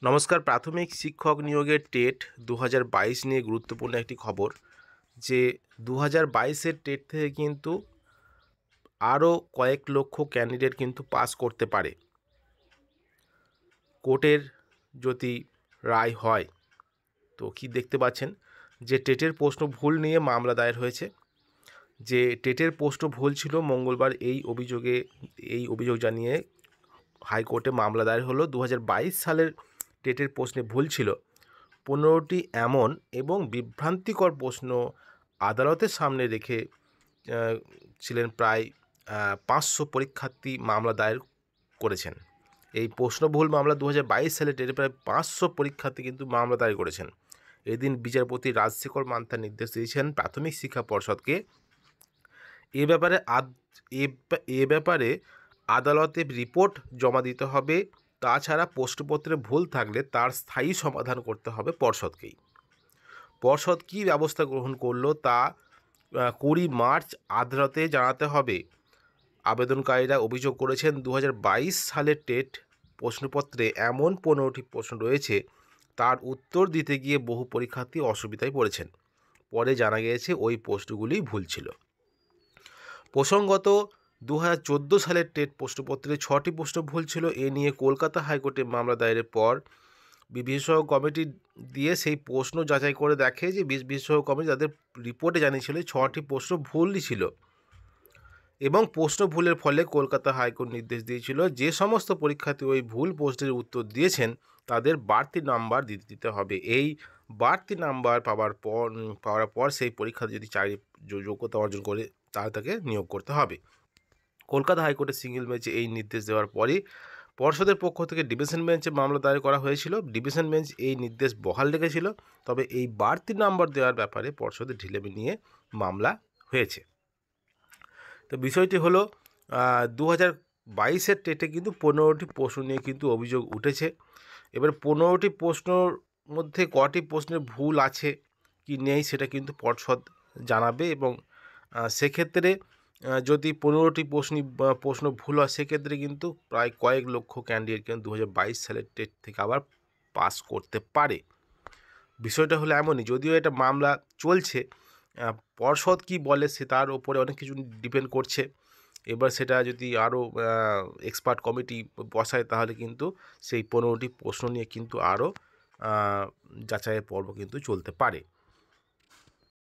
নমস্কার। প্রাথমিক শিক্ষক নিয়োগের টেট 2022 নিয়ে গুরুত্বপূর্ণ একটি খবর যে 2022-এর টেট থেকে কিন্তু আরও কয়েক লক্ষ ক্যান্ডিডেট কিন্তু পাস করতে পারে কোর্টের যদি রায় হয়। তো কি দেখতে পাচ্ছেন যে টেটের প্রশ্ন ভুল নিয়ে মামলা দায়ের হয়েছে। যে টেটের প্রশ্ন ভুল ছিল, মঙ্গলবার এই অভিযোগ জানিয়ে হাইকোর্টে মামলা দায়ের হলো। 2022 সালের টেটের প্রশ্নে ভুল ছিল 15টি এমন এবং বিভ্রান্তিকর প্রশ্ন আদালতের সামনে রেখে ছিলেন প্রায় 500 পরীক্ষার্থী মামলা দায়ের করেছেন। এই প্রশ্ন ভুল মামলা 2022 সালে টেটে প্রায় 500 পরীক্ষার্থী কিন্তু মামলা দায়ের করেছেন। এদিন বিচারপতি রাজশেখর মান্থা নির্দেশ দিয়েছেন প্রাথমিক শিক্ষা পর্ষদকে এ ব্যাপারে আদালতে রিপোর্ট জমা দিতে হবে। তাছাড়া প্রশ্নপত্রে ভুল থাকলে তার স্থায়ী সমাধান করতে হবে পর্ষদকেই। পর্ষদ কী ব্যবস্থা গ্রহণ করলো তা 20 মার্চ আদালতে জানাতে হবে। আবেদনকারীরা অভিযোগ করেছেন 2022 সালের টেট প্রশ্নপত্রে এমন 15টি প্রশ্ন রয়েছে তার উত্তর দিতে গিয়ে বহু পরীক্ষার্থী অসুবিধায় পড়েছেন। পরে জানা গিয়েছে ওই প্রশ্নগুলি ভুল ছিল। প্রসঙ্গত 2014 সালের টেট প্রশ্নপত্রে 6টি প্রশ্ন ভুল ছিল। এ নিয়ে কলকাতা হাইকোর্টে মামলা দায়েরের পর বিশেষজ্ঞ কমিটি দিয়ে সেই প্রশ্ন যাচাই করে দেখে যে বিশেষজ্ঞ কমিটি তাদের রিপোর্টে জানিয়েছিল 6টি প্রশ্ন ভুলই ছিল এবং প্রশ্ন ভুলের ফলে কলকাতা হাইকোর্ট নির্দেশ দিয়েছিল যে সমস্ত পরীক্ষার্থী ওই ভুল প্রশ্নের উত্তর দিয়েছেন তাদের বাড়তি নাম্বার দিতে হবে। এই বাড়তি নাম্বার পাওয়ার পর সেই পরীক্ষার্থী যদি চাকরি যোগ্যতা অর্জন করে তাকে নিয়োগ করতে হবে। কলকাতা হাইকোর্টের সিঙ্গেল বেঞ্চে এই নির্দেশ দেওয়ার পরই পর্ষদের পক্ষ থেকে ডিভিশন বেঞ্চে মামলা দায়ের করা হয়েছিল। ডিভিশন বেঞ্চ এই নির্দেশ বহাল রেখেছিল, তবে এই বাড়তি নাম্বার দেওয়ার ব্যাপারে পর্ষদের ঢিলেমি নিয়ে মামলা হয়েছে। তো বিষয়টি হলো 2022-এর টেটে কিন্তু 15টি প্রশ্ন নিয়ে কিন্তু অভিযোগ উঠেছে। এবার 15টি প্রশ্নর মধ্যে কটি প্রশ্নের ভুল আছে কি নেই সেটা কিন্তু পর্ষদ জানাবে এবং সেক্ষেত্রে যদি 15টি প্রশ্ন ভুল হয় সেক্ষেত্রে কিন্তু প্রায় কয়েক লক্ষ ক্যান্ডিডেট কিন্তু 2022 সালের টেট থেকে আবার পাস করতে পারে। বিষয়টা হলো এমনই, যদিও এটা মামলা চলছে, পর্ষদ কি বলে সে তার ওপরে অনেক কিছু ডিপেন্ড করছে। এবার সেটা যদি আরও এক্সপার্ট কমিটি বসায় তাহলে কিন্তু সেই 15টি প্রশ্ন নিয়ে কিন্তু আরও যাচাইয়ের পর্ব কিন্তু চলতে পারে।